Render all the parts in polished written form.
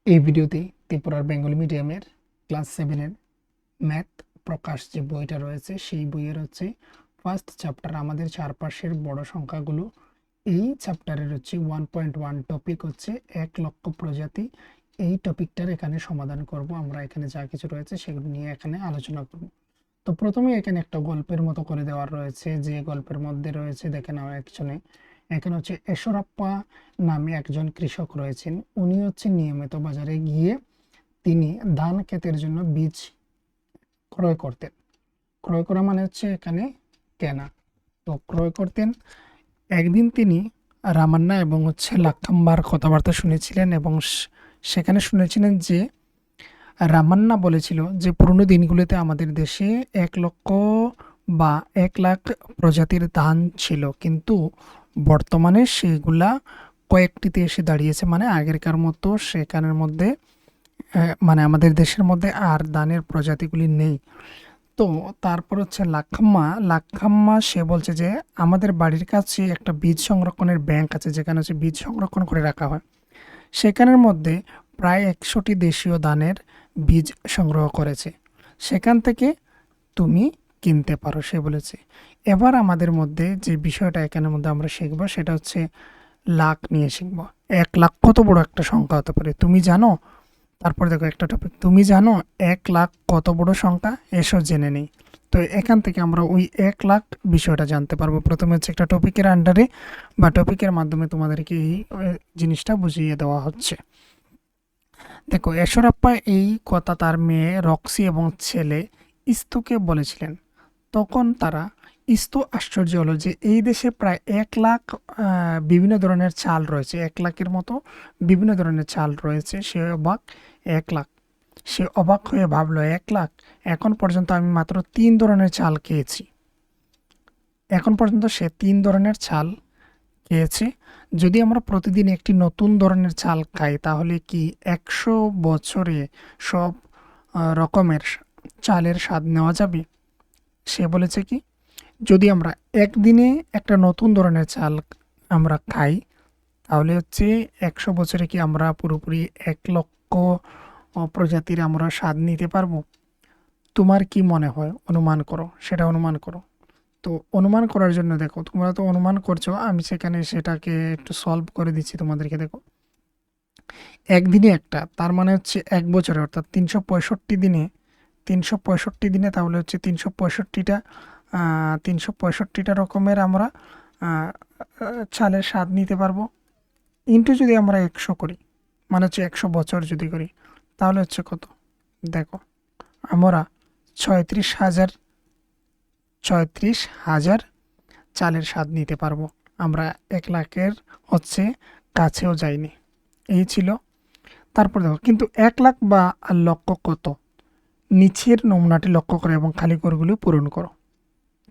এই ভিডিওতে ত্রিপুরার বেঙ্গলি মিডিয়ামের ক্লাস 7-এর ম্যাথ প্রকাশ যে বইটা রয়েছে সেই বইয়ের ফার্স্ট চ্যাপ্টার আমাদের চারপাশের বড় সংখ্যাগুলো। এই চ্যাপ্টারের 1.1 টপিক 1 লক্ষ প্রজাতি। এই টপিকটার এখানে সমাধান করব আমরা। এখানে যা কিছু রয়েছে সেগুলো নিয়ে এখানে আলোচনা করব। তো প্রথমে এখানে একটা গল্পের মতো করে দেওয়া রয়েছে, যে গল্পের মধ্যে রয়েছে দেখে নাও এখানে এশরাপ্পা নামে একজন কৃষক রয়েছেন। উনি নিয়মিত বাজারে গিয়ে তিনি ধান ক্ষেতের জন্য বীজ ক্রয় করতেন। ক্রয় করা মানে এখানে কেনা। তো ক্রয় করতেন। একদিন তিনি রামান্না এবং লাক্ষাম্বার কথাবার্তা শুনেছিলেন এবং সেখানে শুনেছিলেন যে রামান্না বলেছিল যে পুরনো দিনগুলোতে আমাদের দেশে 1 লক্ষ বা 1 লাখ প্রজাতির ধান ছিল, কিন্তু বর্তমানে সেগুলা কয়েকটিতে এসে দাঁড়িয়েছে। মানে আগেরকার মতো সেখানের মধ্যে মানে আমাদের দেশের মধ্যে আর ধানের প্রজাতিগুলি নেই। তো তারপর লাক্ষাম্মা সে বলছে যে আমাদের বাড়ির কাছে একটা বীজ সংরক্ষণের ব্যাংক আছে, যেখানে বীজ সংরক্ষণ করে রাখা হয়। সেখানের মধ্যে প্রায় 100টি দেশীয় ধানের বীজ সংগ্রহ করেছে, সেখান থেকে তুমি কিনতে পারো, সে বলেছে। এবার আমাদের মধ্যে যে বিষয়টা এখানের মধ্যে আমরা শিখবো সেটা লাখ নিয়ে শিখবো। 1 লাখ কত বড় একটা সংখ্যা হতে পারে তুমি জানো? তারপর দেখো একটা টপিক, তুমি জানো 1 লাখ কত বড় সংখ্যা? এসো জেনে নেই। তো এখান থেকে আমরা ওই 1 লাখ বিষয়টা জানতে পারবো। প্রথমে একটা টপিকের আন্ডারে বা টপিকের মাধ্যমে তোমাদেরকে এই জিনিসটা বুঝিয়ে দেওয়া হচ্ছে। দেখো, এশরাপ্পা এই কথা তার মেয়ে রক্সি এবং ছেলে ইস্তুকে বলেছিলেন। তখন ইস্তু আশ্চর্য হলো যে এই দেশে প্রায় 1 লাখ বিভিন্ন ধরনের চাল রয়েছে। 1 লাখের মতো বিভিন্ন ধরনের চাল রয়েছে। সে অবাক হয়ে ভাবলো, 1 লাখ! এখন পর্যন্ত আমি মাত্র 3 ধরনের চাল খেয়েছি। এখন পর্যন্ত সে 3 ধরনের চাল খেয়েছে। যদি আমরা প্রতিদিন একটি নতুন ধরনের চাল খাই তাহলে কি 100 বছরে সব রকমের চালের স্বাদ নেওয়া যাবে? সে বলেছে কি, যদি আমরা একদিনে একটা নতুন ধরনের চাল আমরা খাই তাহলে 100 বছরে কি আমরা পুরোপুরি 1 লক্ষ প্রজাতির আমরা স্বাদ নিতে পারবো? তোমার কি মনে হয়? অনুমান করো, সেটা অনুমান করো। তো অনুমান করার জন্য দেখো, তোমরা তো অনুমান করছো, আমি সেখানে সেটাকে একটু সলভ করে দিচ্ছি তোমাদেরকে। দেখো, একদিনে একটা, তার মানে 1 বছরে, অর্থাৎ 365 দিনে। 365 দিনে তাহলে 365টা 365টা রকমের আমরা চালের স্বাদ নিতে পারবো। ইন্টু যদি আমরা 100 করি, মানে 100 বছর যদি করি, তাহলে কত? দেখো, আমরা 36,000 36,000 চালের স্বাদ নিতে পারবো। আমরা 1 লাখের কাছেও যাইনি। এই ছিল। তারপর দেখো, কিন্তু 1 লাখ বা লক্ষ কত? নিচের নমুনাটি লক্ষ্য করো এবং খালি ঘরগুলো পূরণ করো।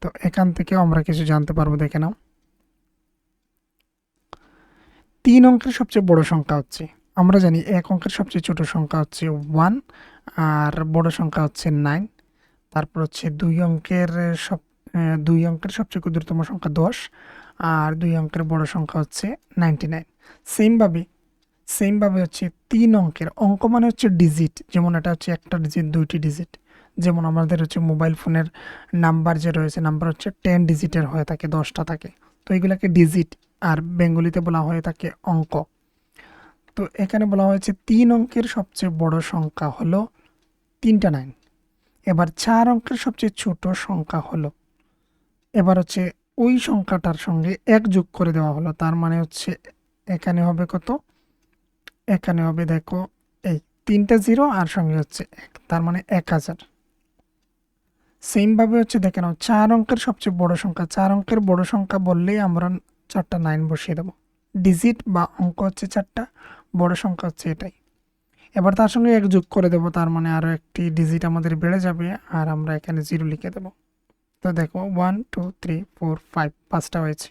তো এখান থেকেও আমরা কিছু জানতে পারবো, দেখে নাও। 3 অঙ্কের সবচেয়ে বড় সংখ্যা আমরা জানি 1 অঙ্কের সবচেয়ে ছোট সংখ্যা 1, আর বড় সংখ্যা 9। তারপর 2 অঙ্কের সবচেয়ে ক্ষুদ্রতম সংখ্যা 10, আর 2 অঙ্কের বড় সংখ্যা 99। সেমভাবে 3 অঙ্কের অঙ্ক মানে ডিজিট, যেমন এটা একটা ডিজিট, 2টি ডিজিট। যেমন আমাদের মোবাইল ফোনের নাম্বার যে রয়েছে, নাম্বার 10 ডিজিটের হয়ে থাকে, 10টা থাকে। তো এগুলাকে ডিজিট, আর বেঙ্গলিতে বলা হয়ে থাকে অঙ্ক। তো এখানে বলা হয়েছে 3 অঙ্কের সবচেয়ে বড় সংখ্যা হলো 3টা 9। এবার 4 অঙ্কের সবচেয়ে ছোট সংখ্যা হলো, এবার ওই সংখ্যাটার সঙ্গে 1 যোগ করে দেওয়া হলো, তার মানে এখানে হবে কত? এখানে হবে দেখো, এই 3টা 0 আর সঙ্গে 1, তার মানে 1000। সেমভাবে দেখে নাও 4 অঙ্কের সবচেয়ে বড় সংখ্যা। 4 অঙ্কের বড় সংখ্যা বললেই আমরা 4টা 9 বসিয়ে দেবো। ডিজিট বা অঙ্ক 4টা, বড় সংখ্যা এটাই। এবার তার সঙ্গে 1 যোগ করে দেবো, তার মানে আরও একটি ডিজিট আমাদের বেড়ে যাবে, আর আমরা এখানে 0 লিখে দেবো। তো দেখো 1 2 3 4 5, 5টা হয়েছে।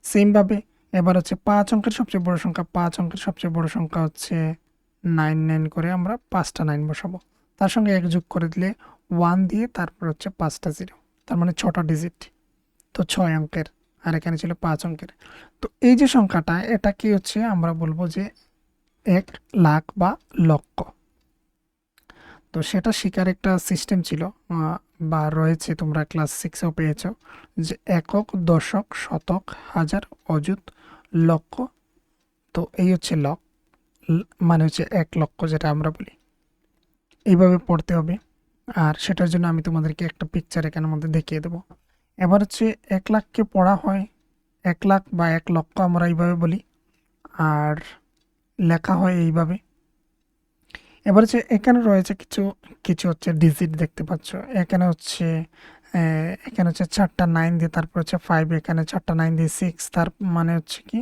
সেমভাবে এবার 5 অঙ্কের সবচেয়ে বড় সংখ্যা। 5 অঙ্কের সবচেয়ে বড় সংখ্যা 9 9 করে আমরা 5টা 9 বসাবো। তার সঙ্গে 1 যোগ করে দিলে 1 দিয়ে তারপর 5টা 0, তার মানে 6টা ডিজিট। তো 6 অঙ্কের, আর এখানে ছিল 5 অঙ্কের। তো এই যে সংখ্যাটা, এটাকে আমরা বলবো যে 1 লাখ বা লক্ষ। তো সেটা শেখার একটা সিস্টেম ছিল বা রয়েছে, তোমরা ক্লাস 6-এও পেয়েছো, যে একক, দশক, শতক, হাজার, অযুত, লক্ষ। তো এই হচ্ছে মানে হচ্ছে 1 লক্ষ যেটা আমরা বলি, এইভাবে পড়তে হবে। আর সেটার জন্য আমি তোমাদেরকে একটা পিকচার এখানের মধ্যে দেখিয়ে দেবো। এবার হচ্ছে 1 লাখকে পড়া হয় 1 লাখ বা 1 লক্ষ আমরা এইভাবে বলি, আর লেখা হয় এইভাবে। এবার হচ্ছে এখানে রয়েছে কিছু কিছু হচ্ছে ডিজিট দেখতে পাচ্ছ। এখানে হচ্ছে 4টা 9 দিয়ে, তারপর হচ্ছে 5, এখানে 4টা 9 দিয়ে 6, তার মানে হচ্ছে কি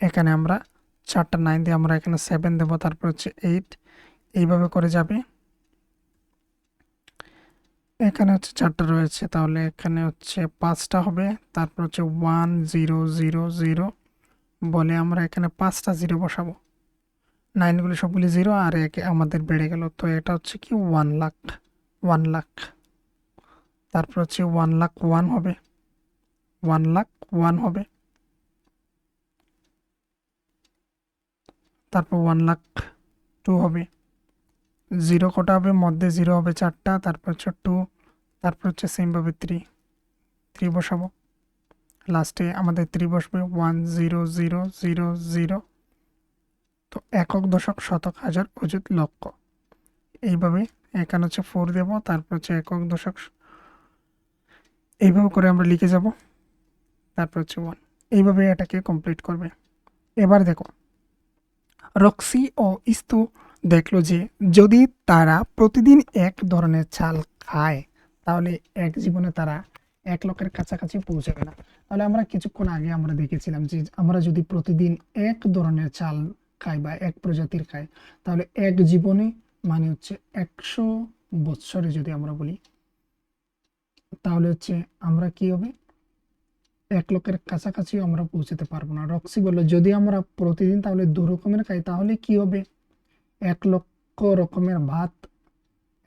এখানে আমরা 4টা 9 দিয়ে আমরা এখানে 7 দেবো, তারপর হচ্ছে 8, এইভাবে করে যাবে। এখানে হচ্ছে 4টা রয়েছে, তাহলে এখানে হচ্ছে 5টা হবে, তারপর হচ্ছে 1 0 0 0 বলে আমরা এখানে 5টা 0 বসাবো। 9গুলো সবগুলি 0, আর একে আমাদের বেড়ে গেল। তো এটা হচ্ছে কি 1 লাখ, 1 লাখ। তারপর হচ্ছে 1 লাখ 1 হবে, 1 লাখ 1 হবে, তারপর 1 লাখ 2 হবে। 0 কটা হবে? মধ্যে 0 হবে 4টা, তারপর হচ্ছে 2, তারপর হচ্ছে সেমভাবে 3 বসাবো। লাস্টে আমাদের 3 বসবে, 1 0 0 0 0। তো একক, দশক, শতক, হাজার, অযুত, লক্ষ, এইভাবে। এখানে হচ্ছে 4 দেবো, তারপর হচ্ছে একক, দশক, এইভাবে করে আমরা লিখে যাব, তারপর হচ্ছে 1, এইভাবে এটাকে কমপ্লিট করবে। এবার দেখো, রক্সি ও ইস্তু দেখলো যে যদি তারা প্রতিদিন এক ধরনের চাল খায়, তাহলে এক জীবনে তারা 1 লক্ষের কাছাকাছি পৌঁছাবে না। তাহলে আমরা কিছুক্ষণ আগে আমরা দেখেছিলাম যে আমরা যদি প্রতিদিন এক ধরনের চাল খাই বা এক প্রজাতির খাই, তাহলে এক জীবনে মানে হচ্ছে 100 বৎসরে যদি আমরা বলি, তাহলে হচ্ছে আমরা কি হবে, 1 লক্ষের কাছাকাছিও আমরা পৌঁছাতে পারবো না। রক্সি বললো যদি আমরা প্রতিদিন তাহলে 2 রকমের খাই, তাহলে কি হবে, 1 লক্ষ রকমের ভাত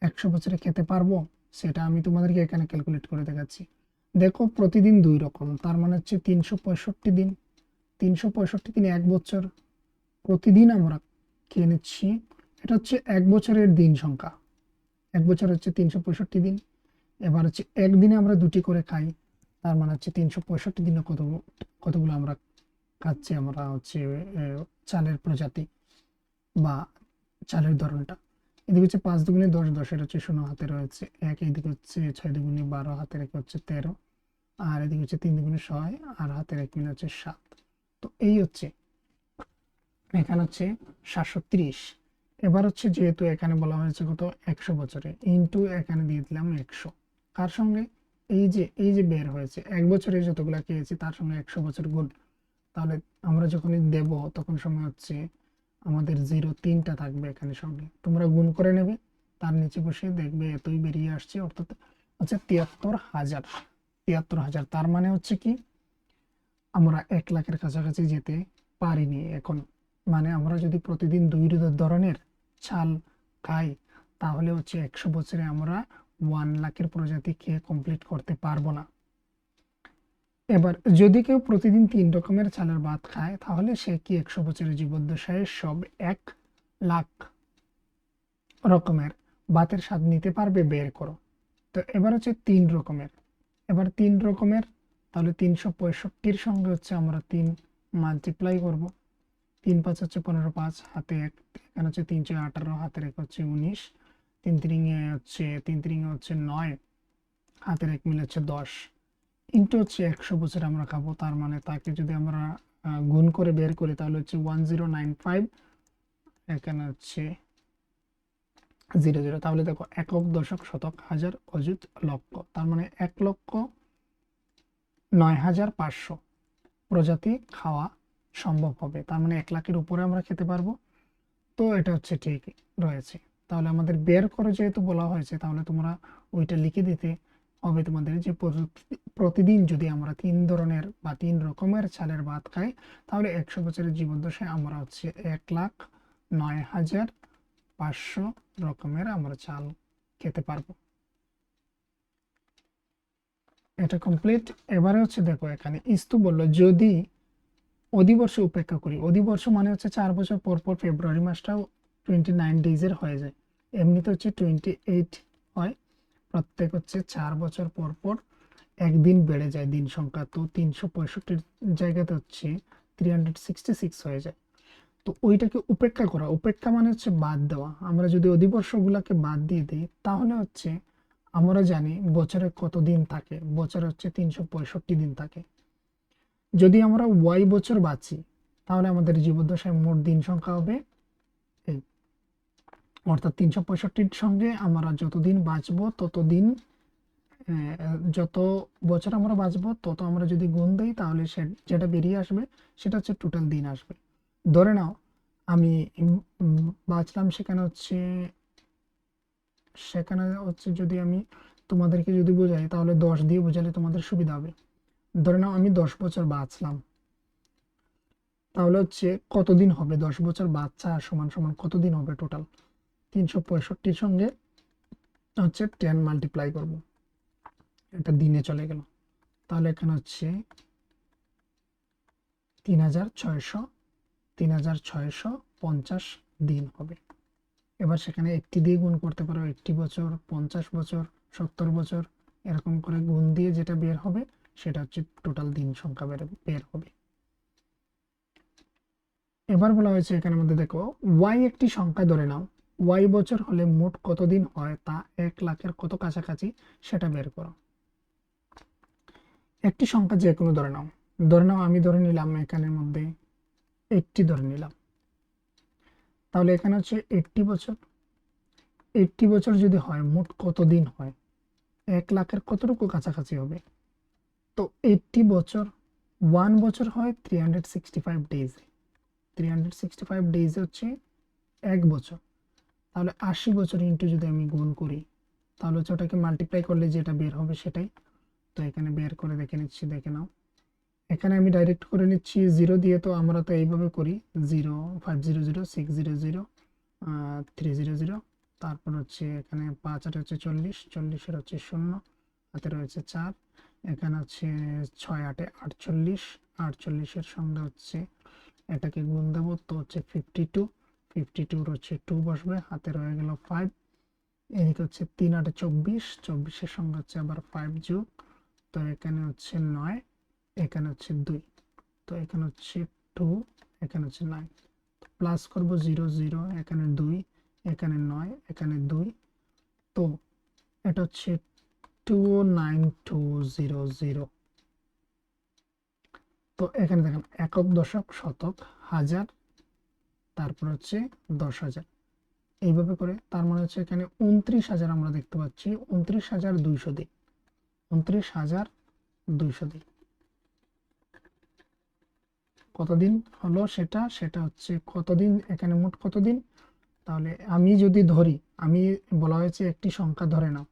100 বছরে খেতে পারবো। সেটা আমি তোমাদেরকে এখানে ক্যালকুলেট করে দেখাচ্ছি। দেখো, প্রতিদিন 2 রকম, তার মানে হচ্ছে 365 দিন, 365 দিন 1 বছর, প্রতিদিন আমরা খেয়ে নিচ্ছি। এটা হচ্ছে 1 বছরের দিন সংখ্যা। 1 বছর হচ্ছে 365 দিন। এবার হচ্ছে একদিনে আমরা 2টি করে খাই, তার মানে হচ্ছে 365 দিনে কতগুলো আমরা খাচ্ছি, আমরা হচ্ছে চালের প্রজাতি বা চালের ধরনটা। এদিকে হচ্ছে 5 দুগুণে 10, 10 হচ্ছে 0 হাতে রয়েছে 1, এদিকে হচ্ছে 6 দুগুণে 12, হাতের 1 হচ্ছে 13, আর এদিকে হচ্ছে 3 দুগুণে 6, আর হাতের 1 মিলে হচ্ছে 7। তো এই হচ্ছে এখানে হচ্ছে 730। এবার হচ্ছে যেহেতু এখানে বলা হয়েছে কত, 100 বছরে, ইন্টু এখানে দিয়ে দিলাম 100, কার সঙ্গে, এই যে বের হয়েছে 1 বছরে যতগুলা খেয়েছি তার সঙ্গে 100 বছর গুণ। তাহলে আমরা যখনই দেব তখন সময় হচ্ছে আমাদের 0 3টা থাকবে এখানে সঙ্গে, তোমরা গুণ করে নেবে, তার নিচে বসে দেখবে এতই বেরিয়ে আসছে, অর্থাৎ হচ্ছে 73,000। 73,000, তার মানে হচ্ছে কি আমরা 1 লাখের কাছাকাছি যেতে পারিনি এখন। মানে আমরা যদি প্রতিদিন 2 ধরনের চাল খাই, তাহলে হচ্ছে 100 বছরে আমরা 1 লাখের প্রজাতি খেয়ে কমপ্লিট করতে পারবো না। এবার যদি কেউ প্রতিদিন 3 রকমের চালের ভাত খায়, তাহলে সে কি 100 বছরের জীবদ্দশায় সব 1 লাখ রকমের ভাতের স্বাদ নিতে পারবে? বের করো। তো এবার হচ্ছে 3 রকমের, এবার 3 রকমের, তাহলে 365-র সঙ্গে হচ্ছে আমরা 3 মাল্টিপ্লাই করব। 3 5 হচ্ছে 15, 5 হাতে 1, এখানে হচ্ছে 3 6 18, হাতের 1 হচ্ছে 19, 3 3 হচ্ছে 9, হাতের 1 মিলে হচ্ছে 10, ইন্টু হচ্ছে 100 বছর আমরা খাবো, তার মানে তাকে যদি আমরা গুণ করে বের করি, তাহলে হচ্ছে 1095, এখানে হচ্ছে 00। তাহলে দেখো, একক, দশক, শতক, হাজার, অযুত, লক্ষ, তার মানে 1,09,500 প্রজাতি খাওয়া সম্ভব হবে। তার মানে 1 লাখের উপরে আমরা খেতে পারবো। তো এটা হচ্ছে ঠিক রয়েছে। তাহলে আমাদের বের করে যেহেতু বলা হয়েছে, তাহলে তোমরা ওইটা লিখে দিতে হবে তোমাদের, যে প্রতিদিন যদি আমরা 3 ধরনের বা 3 রকমের চালের ভাত খাই, তাহলে 100 বছরের জীবদ্দশায় আমরা হচ্ছে 1,09,500 রকমের আমরা চাল খেতে পারবো। এটা কমপ্লিট। এবারে হচ্ছে দেখো, এখানে ইস্তু বলল যদি অধিবর্ষ উপেক্ষা করি, অধিবর্ষ মানে হচ্ছে 4 বছর পর পর ফেব্রুয়ারি মাসটাও 29 ডেজের হয়ে যায়, এমনিতে হচ্ছে 28 হয়, প্রত্যেক হচ্ছে 4 বছর পর পর একদিন বেড়ে যায় দিন সংখ্যা, তো 365 জায়গাতে হচ্ছে 366 হয়ে যায়। তো ওইটাকে উপেক্ষা করা, উপেক্ষা মানে হচ্ছে বাদ দেওয়া। আমরা যদি অধিবর্ষগুলোকে বাদ দিয়ে দিই তাহলে হচ্ছে আমরা জানি বছরে কত দিন থাকে, বছরে হচ্ছে 365 দিন থাকে। যদি আমরা ওয়াই বছর বাঁচি তাহলে আমাদের জীবদ্দশায় মোট দিন সংখ্যা হবে এই, অর্থাৎ 365-র সঙ্গে আমরা যতদিন বাঁচবো ততদিন, যত বছর আমরা বাঁচবো তত আমরা যদি গুণ দিই তাহলে যেটা বেরিয়ে আসবে সেটা হচ্ছে টোটাল দিন আসবে। ধরে নাও আমি বাঁচলাম, সেখানে হচ্ছে যদি আমি তোমাদেরকে যদি বোঝাই তাহলে 10 দিয়ে বোঝালে তোমাদের সুবিধা হবে। ধরে নাও আমি 10 বছর বাঁচলাম, তাহলে হচ্ছে কতদিন হবে, 10 বছর বাচ্চা সমান সমান কতদিন হবে টোটাল, 365-র সঙ্গে হচ্ছে 10 মাল্টিপ্লাই করব, এটা দিনে চলে গেল, তাহলে এখানে হচ্ছে 3650 দিন হবে। এবার সেখানে 80 দিয়ে গুণ করতে পারো, 80 বছর, 50 বছর, 70 বছর, এরকম করে গুণ দিয়ে যেটা বের হবে সেটা হচ্ছে টোটাল দিন সংখ্যা বের হবে। এবার বলা হয়েছে এখানে মধ্যে দেখো, ওয়াই একটি সংখ্যা ধরে নাও, ওয়াই বছর হলে মোট কত দিন হয় তা 1 লাখের কত কাছাকাছি সেটা বের করো। একটি সংখ্যা যে কোনো ধরে নাও, আমি ধরে নিলাম এখানের মধ্যে 80 ধরে নিলাম, তাহলে এখানে হচ্ছে 80 বছর, 80 বছর যদি হয় মোট কত দিন হয়, 1 লাখের কতটুকু কাছাকাছি হবে। তো 80 বছর, 1 বছর হয় 365 ডেজ, 365 ডেজ হচ্ছে 1 বছর, তাহলে 80 বছর ইন্টু যদি আমি গুণ করি তাহলে হচ্ছে ওটাকে মাল্টিপ্লাই করলে যেটা বের হবে সেটাই। তো এখানে বের করে দেখে নিচ্ছি, দেখে নাও, এখানে আমি ডাইরেক্ট করে নিচ্ছি 0 দিয়ে, তো আমরা তো এইভাবে করি 0 500 600 300, তারপর হচ্ছে এখানে 5 8 হচ্ছে 40, 40-এর হচ্ছে 0, হাতে রয়েছে 4, এখানে হচ্ছে 6 8 48, 48-এর সঙ্গে হচ্ছে এটাকে গুণ দেবো, তো হচ্ছে 52, 52-র হচ্ছে 2 বসবে, হাতে রয়ে গেল 5, এদিকে হচ্ছে 3 8 24, 24-এর সঙ্গে হচ্ছে আবার 5 যোগ, তো এখানে হচ্ছে 9, এখানে হচ্ছে 2, তো এখানে হচ্ছে 2, এখানে হচ্ছে 9, প্লাস করব 0 0, এখানে 2, এখানে 9, এখানে 2, তো এটা হচ্ছে 29200। তো এখানে দেখেন একক, দশক, শতক, হাজার, তারপর হচ্ছে 10,000, এইভাবে করে, তার মানে হচ্ছে এখানে 29,000 আমরা দেখতে পাচ্ছি, 29,200 দিন, 29,200 দিন কতদিন হলো সেটা হচ্ছে কতদিন, এখানে মোট কতদিন। তাহলে আমি যদি ধরি, আমি বলা হয়েছে একটি সংখ্যা ধরে নাও,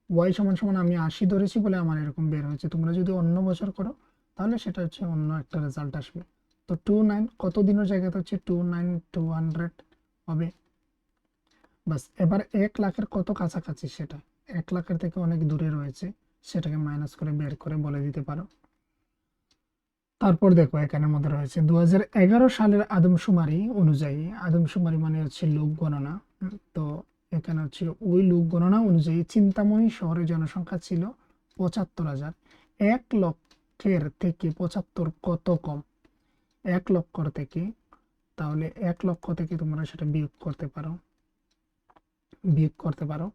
ওয়াই সমান সমান আমি 80 ধরেছি বলে আমার এরকম বের হয়েছে, তোমরা যদি অন্য বছর করো তাহলে সেটা হচ্ছে অন্য একটা রেজাল্ট আসবে। তো 29 কত দিনের জায়গাতে হচ্ছে 29200 হবে। বাস, এবার 1 লাখের কত কাছাকাছি সেটা, 1 লাখের থেকে অনেক দূরে রয়েছে, সেটাকে মাইনাস করে বের করে বলে দিতে পারো। তারপর দেখো এখানের মধ্যে রয়েছে 2011 সালের আদমশুমারি অনুযায়ী, আদমশুমারি মানে হচ্ছে লোক গণনা, তো এখানে হচ্ছে ওই লোক গণনা অনুযায়ী চিন্তামণি শহরের জনসংখ্যা ছিল 75,000। 1 লক্ষের থেকে 75 কত কম, 1 লক্ষ থেকে, তাহলে 1 লক্ষ থেকে তোমরা সেটা বিয়োগ করতে পারো।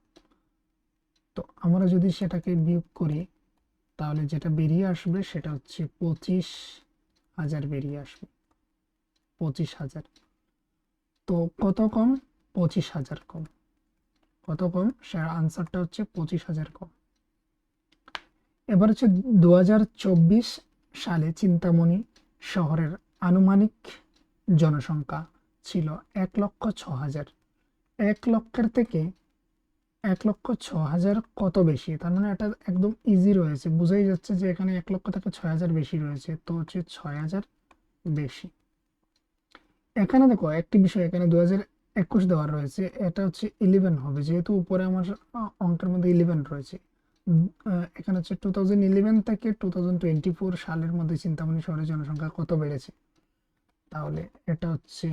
তো আমরা যদি সেটাকে বিয়োগ করি তাহলে যেটা বেরিয়ে আসবে সেটা হচ্ছে 25,000 বেরিয়ে আসবে, 25,000। তো কত কম, 25,000 কম, কত কম, সে আনসারটা হচ্ছে 25,000 কম। এবার হচ্ছে 2024 সালে চিন্তামণি শহরের আনুমানিক জনসংখ্যা ছিল 1,06,000। 1 লক্ষের থেকে 1,06,000 কত বেশি, তার মানে এটা একদম ইজি রয়েছে, বোঝাই যাচ্ছে যে এখানে 1 লক্ষ থেকে 6,000 বেশি রয়েছে, তো হচ্ছে 6,000 বেশি। এখানে দেখো একটি বিষয়, এখানে 2021 দেওয়া রয়েছে, এটা হচ্ছে 11 হবে, যেহেতু উপরে আমার অঙ্কের মধ্যে 11 রয়েছে। এখানে হচ্ছে 2011 থেকে 2024 সালের মধ্যে চিন্তামণি শহরের জনসংখ্যা কত বেড়েছে, তাহলে এটা হচ্ছে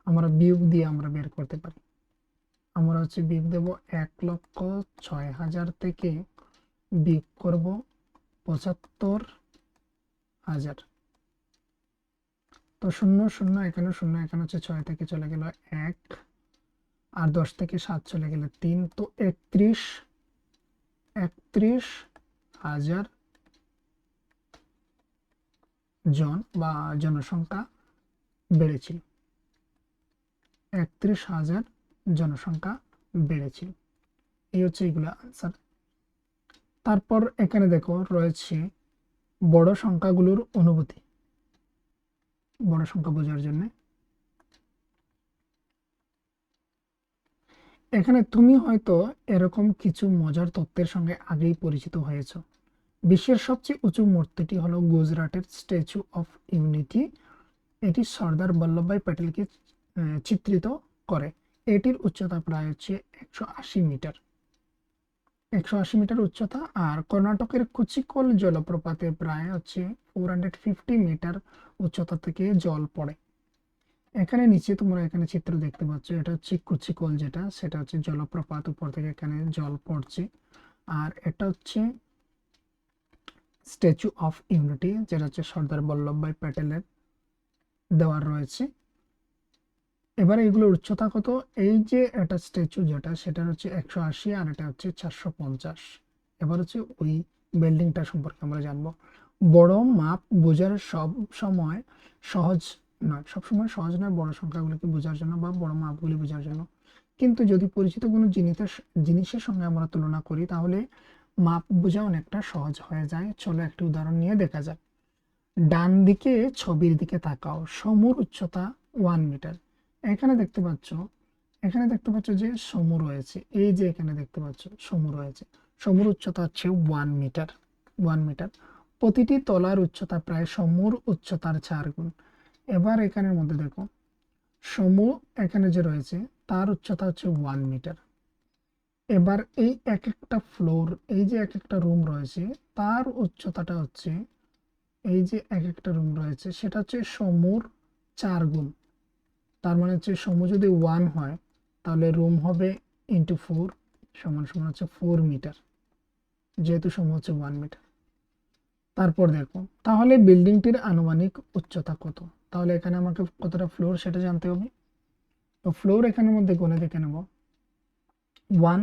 আমরা বিয়োগ দিয়ে আমরা বের করতে পারি। আমরা হচ্ছে বিয়োগ দেব 1,06,000 থেকে বিয়োগ করব 75,000। তো শূন্য শূন্য এখানে শূন্য, এখানে হচ্ছে 6 থেকে চলে গেল 1, আর 10 থেকে 7 চলে গেলে 3, তো 31,000 জন বা জনসংখ্যা বেড়েছিল। 31,000 জনসংখ্যা বেড়েছিল। এই হচ্ছে এগুলো আনসার। তারপর এখানে দেখো রয়েছে বড় সংখ্যাগুলোর অনুভূতি। বড় সংখ্যা বোঝার জন্য এখানে তুমি হয়তো এরকম কিছু মজার তথ্যের সঙ্গে আগেই পরিচিত হয়েছো। বিশ্বের সবচেয়ে উঁচু মূর্তিটি হলো গুজরাটের স্ট্যাচু অফ ইউনিটি। এটি সর্দার বল্লভভাই প্যাটেলকে চিত্রিত করে। এটির উচ্চতা প্রায় হচ্ছে 180 মিটার। 180 মিটার উচ্চতা। আর কর্ণাটকের কুচিকল জলপ্রপাতে প্রায় হচ্ছে 450 মিটার উচ্চতা থেকে জল পড়ে। এখানে নিচে তোমরা এখানে চিত্র দেখতে পাচ্ছ, এটা হচ্ছে কুচিকল, যেটা সেটা হচ্ছে জলপ্রপাত, উপর থেকে এখানে জল পড়ছে। আর এটা হচ্ছে স্ট্যাচু অফ ইউনিটি, যেটা হচ্ছে সর্দার বল্লভভাই প্যাটেলের দেওয়ার রয়েছে। এবারে এগুলোর উচ্চতা কত? এই যে এটা স্ট্যাচু যেটা, সেটা হচ্ছে 180, আর এটা হচ্ছে 450। এবার হচ্ছে ওই বিল্ডিংটা সম্পর্কে আমরা জানবো। বড় মাপ বোঝার সব সময় সহজ নয়, সবসময় সহজ নয় বড় সংখ্যাগুলিকে বোঝার জন্য বা বড় মাপগুলি বোঝার জন্য। কিন্তু যদি পরিচিত কোনো জিনিসের সঙ্গে আমরা তুলনা করি, তাহলে মাপ বোঝা অনেকটা সহজ হয়ে যায়। চলো একটি উদাহরণ নিয়ে দেখা যাক। ডান দিকে ছবির দিকে তাকাও। সমুর উচ্চতা 1 মিটার। এখানে দেখতে পাচ্ছ, যে সমু রয়েছে। এই যে এখানে দেখতে পাচ্ছ সমু রয়েছে। সমুর উচ্চতা হচ্ছে 1 মিটার। 1 মিটার। প্রতিটি তলার উচ্চতা প্রায় সমুর উচ্চতার 4 গুণ। এবার এখানের মধ্যে দেখো, সমু এখানে যে রয়েছে তার উচ্চতা হচ্ছে 1 মিটার। এবার এই এক একটা ফ্লোর, এই যে এক একটা রুম রয়েছে, তার উচ্চতাটা হচ্ছে, এই যে এক একটা রুম রয়েছে সেটা হচ্ছে সমুর 4 গুণ। তার মানে হচ্ছে সমু যদি 1 হয়, তাহলে রুম হবে ইন্টু 4 সমান সমান হচ্ছে 4 মিটার, যেহেতু সমু হচ্ছে 1 মিটার। তারপর দেখো, তাহলে বিল্ডিংটির আনুমানিক উচ্চতা কত? তাহলে এখানে আমাকে কতটা ফ্লোর সেটা জানতে হবে। তো ফ্লোর এখানের মধ্যে গুণে দেখে নেব, 1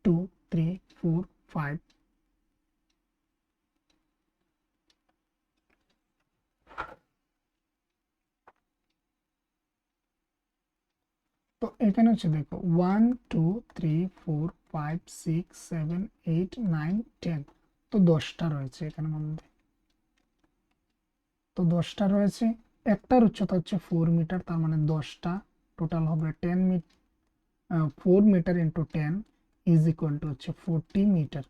2 3 4 5। তো এখানে হচ্ছে দেখো 1 2 3 4 5 6 7 8 9 10। তো 10টা রয়েছে এখানের মধ্যে। তো 10টা রয়েছে। একটার উচ্চতা হচ্ছে 4 মিটার, তার মানে 10টা টোটাল হবে 10 metre. 4 metre into 10 is equal to হচ্ছে 40 মিটার।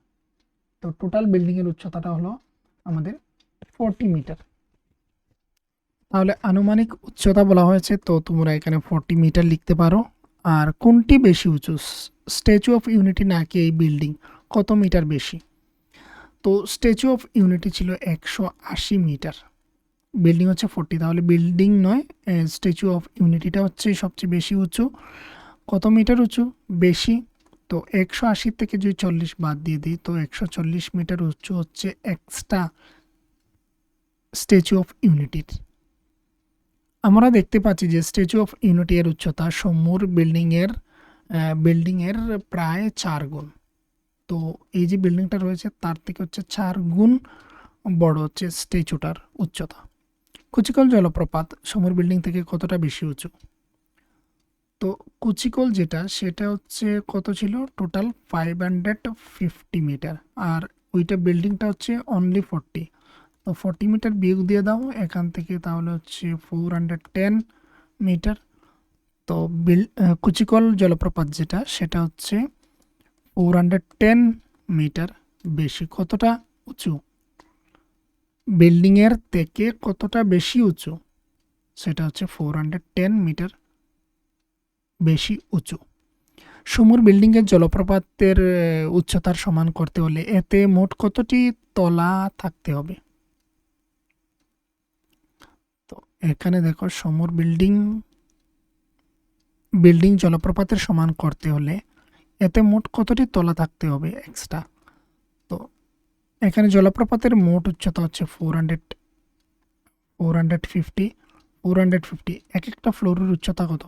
তো টোটাল বিল্ডিং এর উচ্চতাটা হলো আমাদের 40 মিটার। তাহলে আনুমানিক উচ্চতা বলা হয়েছে, তো তোমরা এখানে 40 মিটার লিখতে পারো। আর কোনটি বেশি উঁচু, স্ট্যাচু অফ ইউনিটি নাকি এই বিল্ডিং, কত মিটার বেশি? তো স্ট্যাচু অফ ইউনিটি ছিল 180 মিটার, বিল্ডিং হচ্ছে 40, তাহলে বিল্ডিং নয়, স্ট্যাচু অফ ইউনিটিটা হচ্ছে সবচেয়ে বেশি উঁচু। কত মিটার উঁচু বেশি? তো 180 থেকে যদি 40 বাদ দিয়ে দিই, তো 140 মিটার উঁচু হচ্ছে এক্সট্রা স্ট্যাচু অফ ইউনিটির। আমরা দেখতে পাচ্ছি যে স্ট্যাচু অফ ইউনিটি এর উচ্চতা সমুর বিল্ডিংয়ের প্রায় 4 গুণ। তো এই যে বিল্ডিংটা রয়েছে তার থেকে হচ্ছে 4 গুণ বড় হচ্ছে স্ট্যাচুটার উচ্চতা। কুচিকল জলপ্রপাত সমুর বিল্ডিং থেকে কতটা বেশি উঁচু? তো কুচিকল যেটা, সেটা হচ্ছে কত ছিল, টোটাল 550 মিটার, আর ওইটা বিল্ডিংটা হচ্ছে অনলি 40। তো 40 মিটার বিয়োগ দিয়ে দাও এখান থেকে, তাহলে হচ্ছে 410 মিটার। তো কুচিকল জলপ্রপাত যেটা, সেটা হচ্ছে 410 মিটার বেশি। কতটা উঁচু? বিল্ডিংয়ের থেকে কতটা বেশি উঁচু? সেটা হচ্ছে 410 মিটার বেশি উঁচু। সমুর বিল্ডিংয়ের জলপ্রপাতের উচ্চতার সমান করতে হলে এতে মোট কতটি তলা থাকতে হবে? তো এখানে দেখো সমর বিল্ডিং বিল্ডিং জলপ্রপাতের সমান করতে হলে এতে মোট কতটি তলা থাকতে হবে এক্সট্রা। তো এখানে জলপ্রপাতের মোট উচ্চতা হচ্ছে 450 এক একটা ফ্লোরের উচ্চতা কত?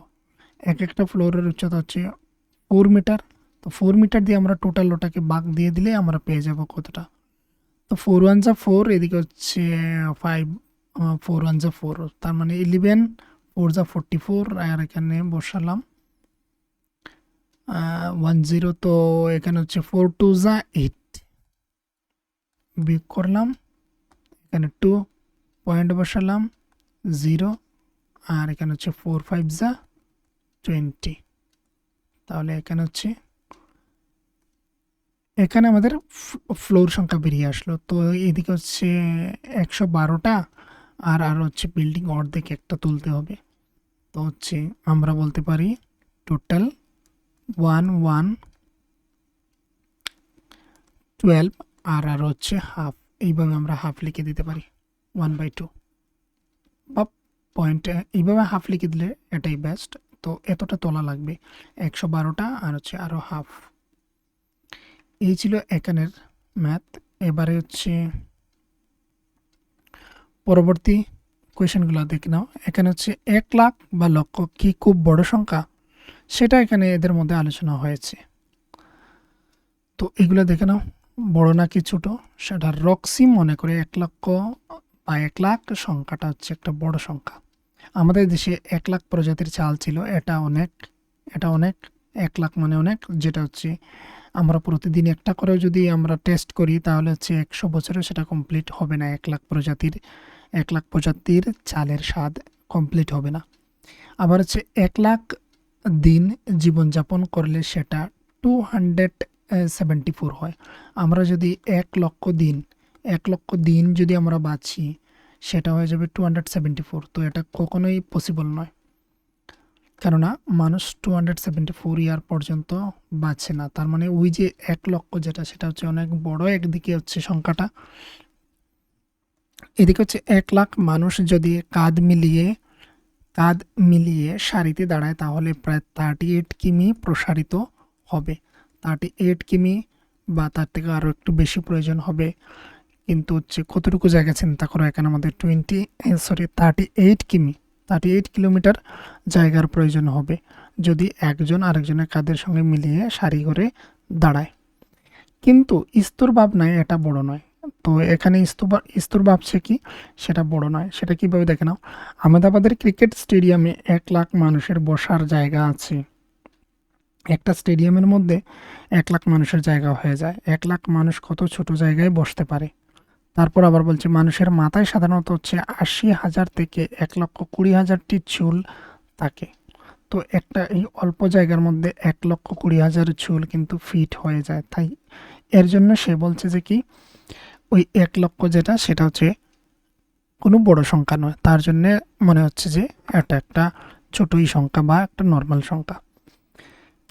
এক একটা ফ্লোরের উচ্চতা হচ্ছে 4 মিটার। তো 4 মিটার দিয়ে আমরা টোটাল ওটাকে ভাগ দিয়ে দিলে আমরা পেয়ে যাব কতটা। তো 4 1 যা 4, এদিকে হচ্ছে 5, 4 1 যা 4, তার মানে 11, 4 যা 44, আর এখানে বসালাম 10। তো এখানে হচ্ছে 4 2 যা 8, বিয়োগ করলাম, এখানে 2 পয়েন্ট বসালাম 0, আর এখানে হচ্ছে 4 5 যা 20। তাহলে এখানে হচ্ছে এখানে আমাদের ফ্লোর সংখ্যা বেরিয়ে আসলো। তো এদিকে হচ্ছে 112টা, আর হচ্ছে বিল্ডিং অর্ধেক একটা তুলতে হবে। তো হচ্ছে আমরা বলতে পারি টোটাল 12, আর হচ্ছে হাফ। এইভাবে আমরা হাফ লিখে দিতে পারি 1/2 বা পয়েন্ট, এইভাবে হাফ লিখে দিলে এটাই বেস্ট। তো এতটা তোলা লাগবে 112টা, আর হচ্ছে আরও হাফ। এই ছিল এখানের ম্যাথ। এবারে হচ্ছে পরবর্তী কোয়েশনগুলো দেখে নাও। এখানে হচ্ছে 1 লাখ বা লক্ষ কি খুব বড় সংখ্যা, সেটা এখানে এদের মধ্যে আলোচনা হয়েছে। তো এগুলো দেখে নাও, বড় নাকি ছোট সেটা রক্সি মনে করে 1 লক্ষ বা 1 লাখ সংখ্যাটা হচ্ছে একটা বড় সংখ্যা। আমাদের দেশে 1 লাখ প্রজাতির চাল ছিল, এটা অনেক, এটা অনেক। 1 লাখ মানে অনেক, যেটা হচ্ছে আমরা প্রতিদিন একটা করেও যদি আমরা টেস্ট করি তাহলে হচ্ছে 100 বছরে সেটা কমপ্লিট হবে না। 1 লাখ প্রজাতির চালের স্বাদ কমপ্লিট হবে না। আবার হচ্ছে 1 লাখ দিন জীবনযাপন করলে সেটা 274 হয়। আমরা যদি 1 লক্ষ দিন যদি আমরা বাঁচি, সেটা হয়ে যাবে 274। তো এটা কখনোই পসিবল নয়, কেননা মানুষ 274 ইয়ার পর্যন্ত বাঁচে না। তার মানে ওই যে 1 লক্ষ যেটা, সেটা হচ্ছে অনেক বড়। একদিকে হচ্ছে সংখ্যাটা, এদিকে হচ্ছে 1 লাখ মানুষ যদি কাঁধ মিলিয়ে সারিতে দাঁড়ায় তাহলে প্রায় 38 কিমি প্রসারিত হবে। 38 কিমি বা তার থেকে আরও একটু বেশি প্রয়োজন হবে, কিন্তু হচ্ছে কতটুকু জায়গা চিন্তা করো। এখানে আমাদের 38 কিলোমিটার জায়গার প্রয়োজন হবে যদি একজন আরেকজনের কাঁধের সঙ্গে মিলিয়ে সারি করে দাঁড়ায়। কিন্তু স্তর ভাবনায় এটা বড় নয়। তো এখানে স্তর ভাবছে কি, সেটা বড় নয়। সেটা কিভাবে দেখে নাও। আহমেদাবাদের ক্রিকেট স্টেডিয়ামে 1 লাখ মানুষের বসার জায়গা আছে। একটা স্টেডিয়ামের মধ্যে 1 লাখ মানুষের জায়গা হয়ে যায়। 1 লাখ মানুষ কত ছোট জায়গায় বসতে পারে। তারপর আবার বলছে মানুষের মাথায় সাধারণত হচ্ছে 80,000 থেকে 1,20,000টি চুল থাকে। তো একটা এই অল্প জায়গার মধ্যে 1,20,000 চুল কিন্তু ফিট হয়ে যায়। তাই এর জন্য সে বলছে যে কি, ওই 1 লক্ষ যেটা, সেটা হচ্ছে কোনো বড় সংখ্যা নয়। তার জন্যে মনে হচ্ছে যে এটা একটা ছোটই সংখ্যা বা একটা নর্মাল সংখ্যা।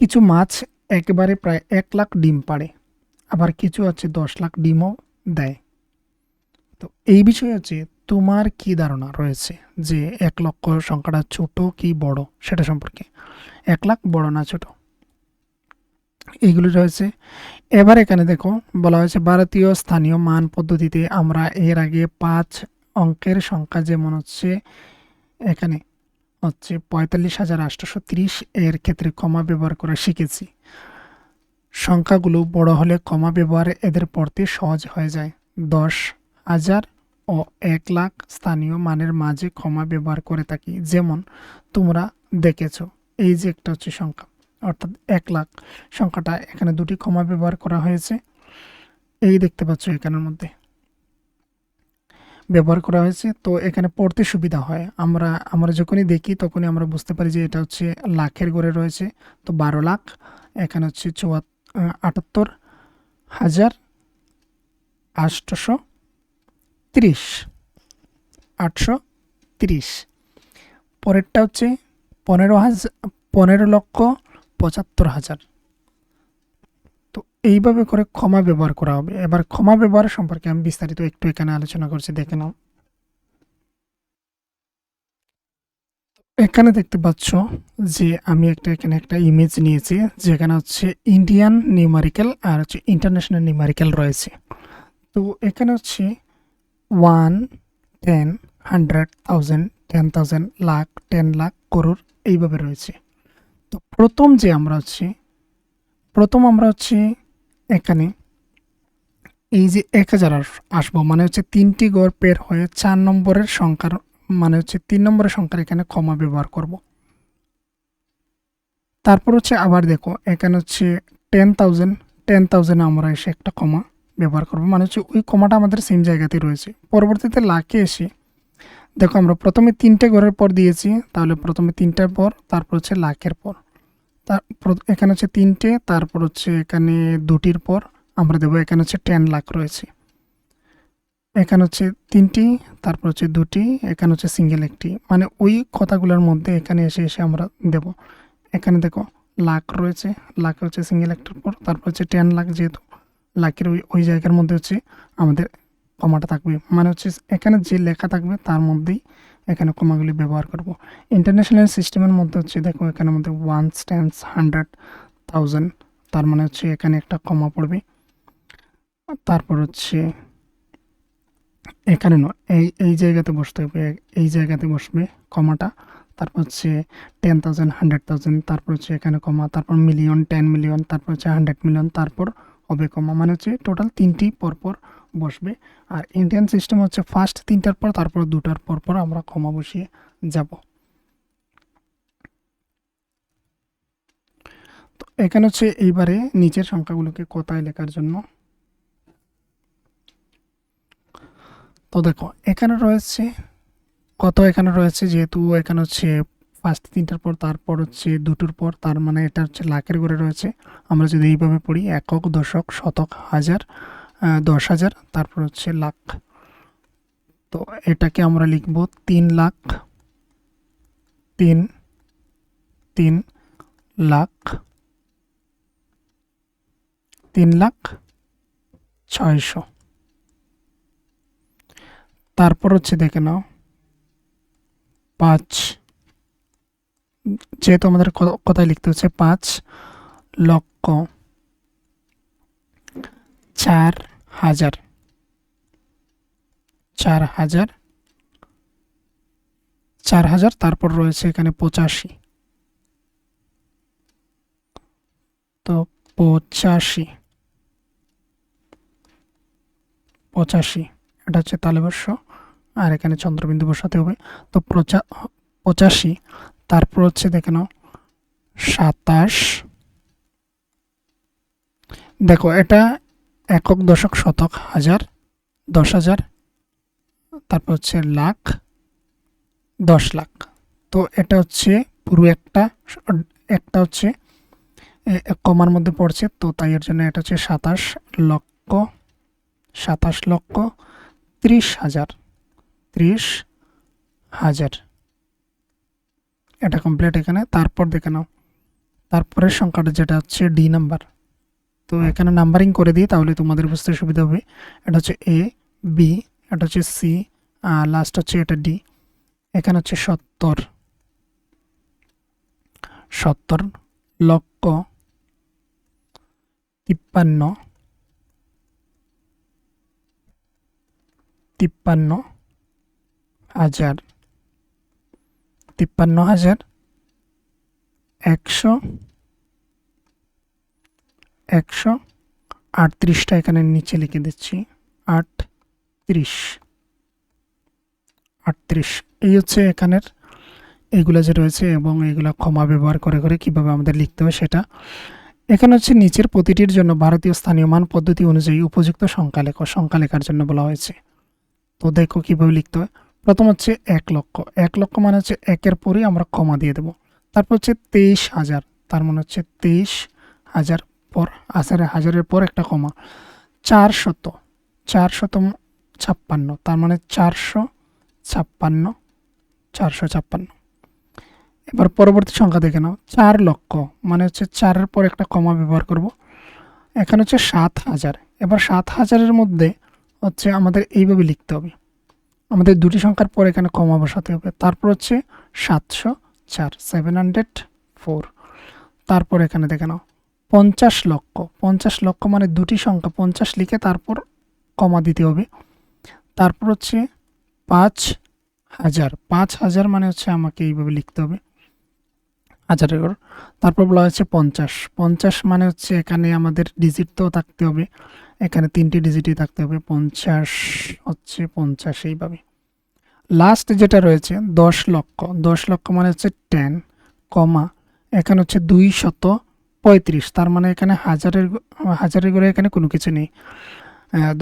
কিছু মাছ একেবারে প্রায় 1 লাখ ডিম পাড়ে, আবার কিছু হচ্ছে 10 লাখ ডিমও দেয়। তো এই বিষয়ে হচ্ছে তোমার কি ধারণা রয়েছে যে 1 লক্ষ সংখ্যাটা ছোট কি বড় সেটা সম্পর্কে? 1 লাখ বড় না ছোট, এইগুলি রয়েছে। এবার এখানে দেখো বলা হয়েছে ভারতীয় স্থানীয় মান পদ্ধতিতে আমরা এর আগে 5 অঙ্কের সংখ্যা, যেমন হচ্ছে এখানে হচ্ছে 45,830 এর ক্ষেত্রে কমা ব্যবহার করা শিখেছি। সংখ্যাগুলো বড় হলে কমা ব্যবহার এদের পড়তে সহজ হয়ে যায়। 10,000 ও 1 লাখ স্থানীয় মানের মাঝে কমা ব্যবহার করে থাকি। যেমন তোমরা দেখেছো, এই যে একটা হচ্ছে সংখ্যা, অর্থাৎ 1 লাখ সংখ্যাটা, এখানে দুটি কমা ব্যবহার করা হয়েছে। এই দেখতে পাচ্ছ এখানের মধ্যে ব্যবহার করা হয়েছে। তো এখানে পড়তে সুবিধা হয়। আমরা যখনই দেখি তখনই আমরা বুঝতে পারি যে এটা হচ্ছে লাখের ঘরে রয়েছে। তো 12 লাখ, এখানে হচ্ছে 78,830, 830। পরেরটা হচ্ছে 15,75,000। তো এইভাবে করে ক্ষমা ব্যবহার করা হবে। এবার ক্ষমা ব্যবহার সম্পর্কে আমি বিস্তারিত একটু এখানে আলোচনা করছি, দেখে নাও। এখানে দেখতে পাচ্ছ যে আমি এখানে একটা ইমেজ নিয়েছি, যেখানে হচ্ছে ইন্ডিয়ান নিউমারিক্যাল আর হচ্ছে ইন্টারন্যাশনাল নিউমারিক্যাল রয়েছে। তো এখানে হচ্ছে 1, 10, 100, 1000, 10,000, লাখ, 10 লাখ, করোড় এইভাবে রয়েছে। তো প্রথম আমরা হচ্ছে এখানে এই যে 1000 আসবো, মানে হচ্ছে 3টি ঘর পের হয়ে 4 নম্বরের সংখ্যার, মানে হচ্ছে 3 নম্বরের সংখ্যার এখানে কমা ব্যবহার করব। তারপর হচ্ছে আবার দেখো এখানে হচ্ছে 10,000 আমরা এসে একটা কমা ব্যবহার করব, মানে হচ্ছে ওই কমাটা আমাদের সেম জায়গাতেই রয়েছে। পরবর্তীতে লাখে এসে দেখো আমরা প্রথমে 3টে ঘরের পর দিয়েছি, তাহলে প্রথমে 3টার পর, তারপর হচ্ছে লাখের পর, এখানে হচ্ছে 3টে, তারপর হচ্ছে এখানে 2টির পর আমরা দেবো, এখানে হচ্ছে 10 লাখ রয়েছে, এখানে হচ্ছে 3টি, তারপর হচ্ছে 2টি, এখানে হচ্ছে সিঙ্গেল একটি, মানে ওই কথাগুলোর মধ্যে এখানে এসে এসে আমরা দেব। এখানে দেখো লাখ রয়েছে, লাখে হচ্ছে সিঙ্গেল একটার পর, তারপর হচ্ছে 10 লাখ, যেহেতু লাখের ওই জায়গার মধ্যে হচ্ছে আমাদের কমাটা থাকবে, মানে হচ্ছে এখানে যে লেখা থাকবে তার মধ্যেই এখানে কমাগুলি ব্যবহার করব। ইন্টারন্যাশনাল সিস্টেমের মধ্যে হচ্ছে দেখো এখানে মধ্যে 1, 10, 100, 1000, তার মানে হচ্ছে এখানে একটা কমা পড়বে। তারপর হচ্ছে এখানে এই জায়গাতে বসতে হবে, এই জায়গাতে বসবে কমাটা। তারপর হচ্ছে 10,000, 100,000, তারপর হচ্ছে এখানে কমা, তারপর মিলিয়ন, 10 মিলিয়ন, তারপর হচ্ছে 100 মিলিয়ন, তারপর হবে কমা, মানে হচ্ছে টোটাল 3টি পরপর বসবে। আর ইন্ডিয়ান সিস্টেম হচ্ছে ফার্স্ট 3টার পর, তারপর 2টার পর আমরা কমা বসিয়ে যাব। তো এখানে হচ্ছে এইবারে নিচের সংখ্যাগুলোকে কোথায় লেখার জন্য, তো দেখো এখানে রয়েছে কত, এখানে রয়েছে যেহেতু এখানে হচ্ছে ফার্স্ট 3টার পর, তারপর হচ্ছে 2টোর পর, তার মানে এটা হচ্ছে লাখের ঘরে রয়েছে। আমরা যদি এইভাবে পড়ি একক, দশক, শতক, হাজার, 10,000, তারপর হচ্ছে লাখ। তো এটাকে আমরা লিখব 3 লাখ, 3 লাখ, 3,06,000। তারপর হচ্ছে দেখে নাও 5, যেহেতু আমাদের কথায় লিখতে হচ্ছে 5,04,000, 4,000, তারপর রয়েছে এখানে 85। তো 85 এটা হচ্ছে তালব্য, আর এখানে চন্দ্রবিন্দু বসাতে হবে। তো 85, তারপর হচ্ছে দেখে নাও 27, দেখো এটা একক, দশক, শতক, হাজার, 10,000, তারপর হচ্ছে লাখ, 10 লাখ। তো এটা হচ্ছে পুরো একটা হচ্ছে কমার মধ্যে পড়ছে, তো তাই এর জন্য এটা হচ্ছে 27,30,000, 30,000। এটা কমপ্লিট এখানে। তারপর দেখে নাও তারপরের সংখ্যাটা যেটা হচ্ছে ডি নাম্বার, তো এখানে নাম্বারিং করে দিই তাহলে তোমাদের বুঝতে সুবিধা হবে। এটা হচ্ছে এ, বি, এটা হচ্ছে সি, লাস্ট হচ্ছে এটা ডি। এখানে হচ্ছে 70 লক্ষ, 53,হাজার, 53,138টা এখানে নিচে লিখে দিচ্ছি, 38, এই হচ্ছে এখানের এইগুলা যে রয়েছে, এবং এইগুলা ক্ষমা ব্যবহার করে করে কীভাবে আমাদের লিখতে হয় সেটা। এখানে হচ্ছে নিচের প্রতিটির জন্য ভারতীয় স্থানীয় মান পদ্ধতি অনুযায়ী উপযুক্ত সংখ্যা লেখার জন্য বলা হয়েছে। তো দেখো কীভাবে লিখতে হয়। প্রথম হচ্ছে 1 লক্ষ, 1 লক্ষ মানে হচ্ছে একের পরেই আমরা কমা দিয়ে দেবো। তারপর হচ্ছে 23,000, তার মানে হচ্ছে 23,000 পর হাজারের পর একটা কমা। 456, তার মানে 456। এবার পরবর্তী সংখ্যা দেখে নাও, 4 লক্ষ মানে হচ্ছে 4-এর পর একটা কমা ব্যবহার করব। এখানে হচ্ছে 7,000, এবার 7,000-এর মধ্যে হচ্ছে আমাদের এইভাবে লিখতে হবে, আমাদের দুটি সংখ্যার পর এখানে কমা বসাতে হবে। তারপর হচ্ছে 4 704। তারপর এখানে দেখে নাও 50 লক্ষ। 50 লক্ষ মানে দুটি সংখ্যা 50 লিখে তারপর কমা দিতে হবে। তারপর হচ্ছে 5000। 5000 মানে হচ্ছে আমাকে এইভাবে লিখতে হবে হাজারের ঘর। তারপর বলা হচ্ছে 50। 50 মানে হচ্ছে এখানে আমাদের ডিজিট তো থাকতে হবে, এখানে 3টি ডিজিটই থাকতে হবে। 50 হচ্ছে 50 এইভাবে। লাস্ট যেটা রয়েছে 10 লক্ষ। 10 লক্ষ মানে হচ্ছে 10 কমা এখানে হচ্ছে 235। তার মানে এখানে হাজারের ঘরে এখানে কোনো কিছু নেই।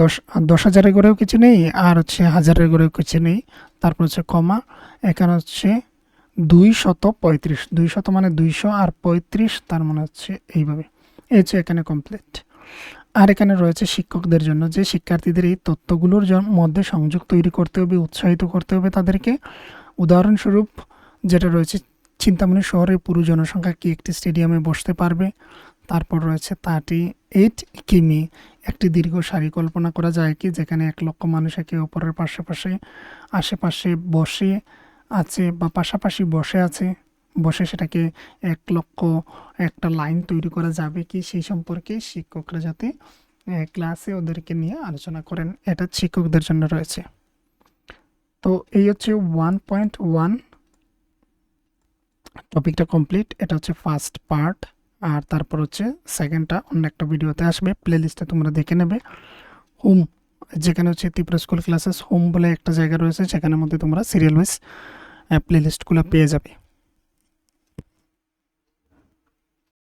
10,000-এর ঘরেও কিছু নেই, আর হচ্ছে হাজারের ঘরেও কিছু নেই। তারপর হচ্ছে কমা এখানে হচ্ছে 235। 200 মানে 200 আর 35 তার মানে হচ্ছে এইভাবে। এই হচ্ছে এখানে কমপ্লিট। আর এখানে রয়েছে শিক্ষকদের জন্য, যে শিক্ষার্থীদের এই তথ্যগুলোর মধ্যে সংযোগ তৈরি করতে হবে, উৎসাহিত করতে হবে তাদেরকে। উদাহরণস্বরূপ যেটা রয়েছে চিন্তামণি শহরের পুরো জনসংখ্যা কি একটি স্টেডিয়ামে বসতে পারবে। তারপর রয়েছে 38 কিমি, একটি দীর্ঘ সারি কল্পনা করা যায় কি যেখানে 1 লক্ষ মানুষ একে অপরের আশেপাশে বসে আছে বা পাশাপাশি বসে আছে। বসে সেটাকে 1 লক্ষ একটা লাইন তৈরি করা যাবে কি সেই সম্পর্কে শিক্ষকরা যাতে ক্লাসে ওদেরকে নিয়ে আলোচনা করেন, এটা শিক্ষকদের জন্য রয়েছে। তো এই হচ্ছে 1.1 টপিকটা কমপ্লিট। এটা হচ্ছে ফার্স্ট পার্ট। আর তারপর হচ্ছে সেকেন্ডটা অন্য একটা ভিডিওতে আসবে, প্লে লিস্টে তোমরা দেখে নেবে। হোম, যেখানে হচ্ছে ত্রিপুরা স্কুল ক্লাসেস হোম বলে একটা জায়গা রয়েছে, সেখানের মধ্যে তোমরা সিরিয়াল ওয়াইজ প্লে লিস্টগুলো পেয়ে যাবে।